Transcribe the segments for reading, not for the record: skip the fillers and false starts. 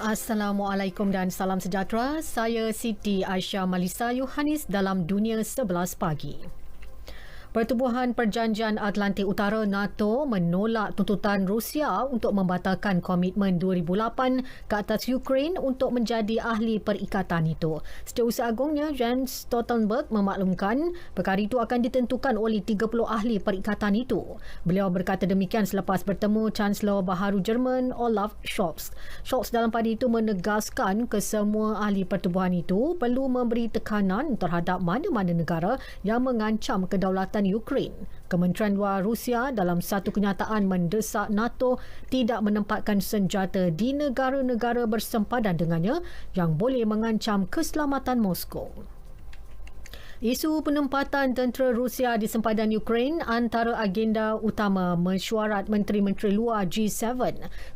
Assalamualaikum dan salam sejahtera. Saya Siti Aisyah Malisa Yohanis dalam Dunia 11 Pagi. Pertubuhan Perjanjian Atlantik Utara NATO menolak tuntutan Rusia untuk membatalkan komitmen 2008 ke atas Ukraine untuk menjadi ahli perikatan itu. Setiausaha Agungnya Jens Stoltenberg memaklumkan perkara itu akan ditentukan oleh 30 ahli perikatan itu. Beliau berkata demikian selepas bertemu Chancellor Baharu Jerman Olaf Scholz. Scholz dalam pada itu menegaskan kesemua ahli pertubuhan itu perlu memberi tekanan terhadap mana-mana negara yang mengancam kedaulatan Ukraine. Kementerian Luar Rusia dalam satu kenyataan mendesak NATO tidak menempatkan senjata di negara-negara bersempadan dengannya yang boleh mengancam keselamatan Moskow. Isu penempatan tentera Rusia di sempadan Ukraine antara agenda utama mesyuarat Menteri-Menteri Luar G7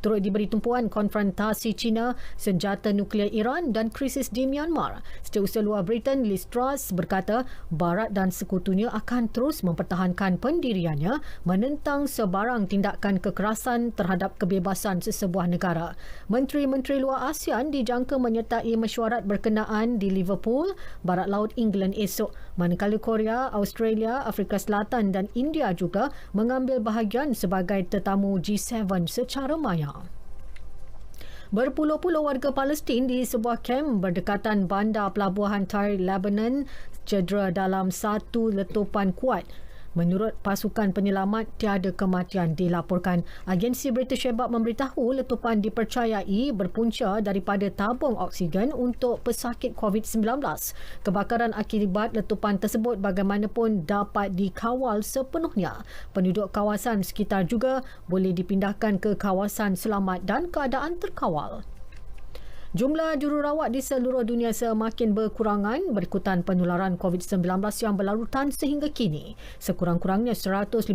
turut diberi tumpuan konfrontasi China, senjata nuklear Iran dan krisis di Myanmar. Setiausaha Luar Britain Liz Truss berkata Barat dan sekutunya akan terus mempertahankan pendiriannya menentang sebarang tindakan kekerasan terhadap kebebasan sesebuah negara. Menteri-Menteri Luar ASEAN dijangka menyertai mesyuarat berkenaan di Liverpool, Barat Laut England esok, manakala Korea, Australia, Afrika Selatan dan India juga mengambil bahagian sebagai tetamu G7 secara maya. Berpuluh-puluh warga Palestin di sebuah kem berdekatan bandar pelabuhan Tyre, Lebanon cedera dalam satu letupan kuat. Menurut pasukan penyelamat, tiada kematian dilaporkan. Agensi British Hebab memberitahu letupan dipercayai berpunca daripada tabung oksigen untuk pesakit COVID-19. Kebakaran akibat letupan tersebut bagaimanapun dapat dikawal sepenuhnya. Penduduk kawasan sekitar juga boleh dipindahkan ke kawasan selamat dan keadaan terkawal. Jumlah jururawat di seluruh dunia semakin berkurangan berikutan penularan COVID-19 yang berlarutan sehingga kini. Sekurang-kurangnya 115,000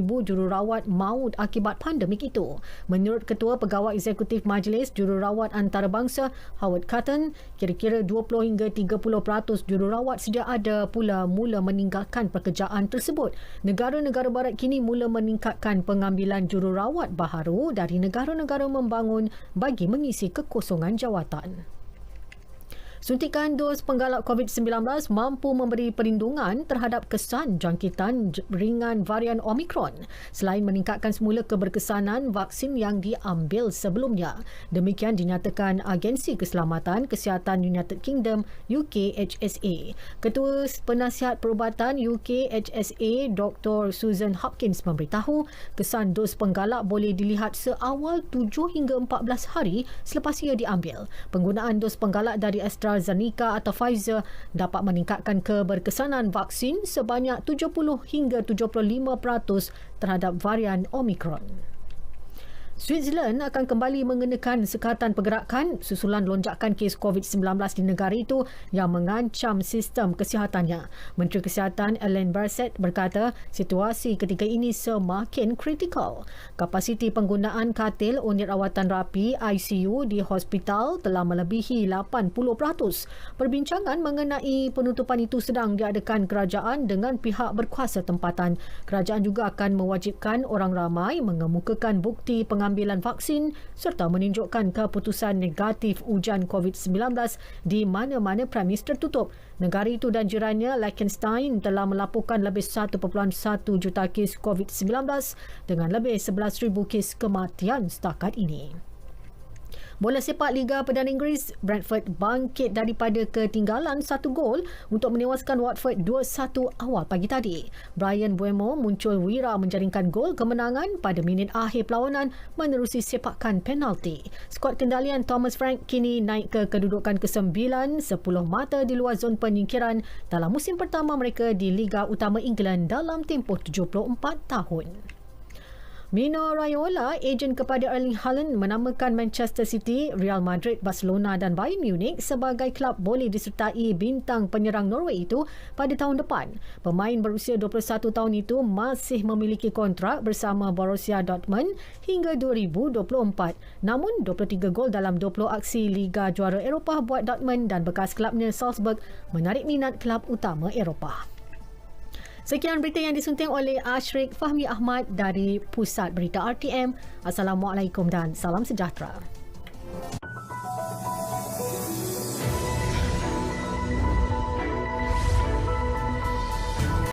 jururawat maut akibat pandemik itu. Menurut Ketua Pegawai Eksekutif Majlis Jururawat Antarabangsa Howard Cotton, kira-kira 20 hingga 30% jururawat sedia ada pula mula meninggalkan pekerjaan tersebut. Negara-negara barat kini mula meningkatkan pengambilan jururawat baharu dari negara-negara membangun bagi mengisi kekosongan jawatan. Suntikan dos penggalak COVID-19 mampu memberi perlindungan terhadap kesan jangkitan ringan varian Omicron selain meningkatkan semula keberkesanan vaksin yang diambil sebelumnya. Demikian dinyatakan Agensi Keselamatan Kesihatan United Kingdom UKHSA. Ketua Penasihat Perubatan UKHSA Dr. Susan Hopkins memberitahu kesan dos penggalak boleh dilihat seawal 7 hingga 14 hari selepas ia diambil. Penggunaan dos penggalak dari AstraZeneca atau Pfizer dapat meningkatkan keberkesanan vaksin sebanyak 70 hingga 75% terhadap varian Omicron. Switzerland akan kembali mengenakan sekatan pergerakan susulan lonjakan kes COVID-19 di negara itu yang mengancam sistem kesihatannya. Menteri Kesihatan Alain Berset berkata situasi ketika ini semakin kritikal. Kapasiti penggunaan katil unit rawatan rapi ICU di hospital telah melebihi 80%. Perbincangan mengenai penutupan itu sedang diadakan kerajaan dengan pihak berkuasa tempatan. Kerajaan juga akan mewajibkan orang ramai mengemukakan bukti pengambilan vaksin serta menunjukkan keputusan negatif ujian COVID-19 di mana-mana premis tertutup. Negara itu dan jirannya Liechtenstein telah melaporkan lebih 1.1 juta kes COVID-19 dengan lebih 11,000 kes kematian setakat ini. Bola sepak Liga Perdana Inggeris, Brentford bangkit daripada ketinggalan 1 gol untuk menewaskan Watford 2-1 awal pagi tadi. Brian Mbeumo muncul wira menjaringkan gol kemenangan pada minit akhir perlawanan menerusi sepakan penalti. Skuad kendalian Thomas Frank kini naik ke kedudukan ke-9, 10 mata di luar zon penyingkiran dalam musim pertama mereka di Liga Utama England dalam tempoh 74 tahun. Mino Raiola, ejen kepada Erling Haaland, menamakan Manchester City, Real Madrid, Barcelona dan Bayern Munich sebagai kelab boleh disertai bintang penyerang Norway itu pada tahun depan. Pemain berusia 21 tahun itu masih memiliki kontrak bersama Borussia Dortmund hingga 2024. Namun 23 gol dalam 20 aksi Liga Juara Eropah buat Dortmund dan bekas kelabnya Salzburg menarik minat kelab utama Eropah. Sekian berita yang disunting oleh Ashrik Fahmi Ahmad dari Pusat Berita RTM. Assalamualaikum dan salam sejahtera.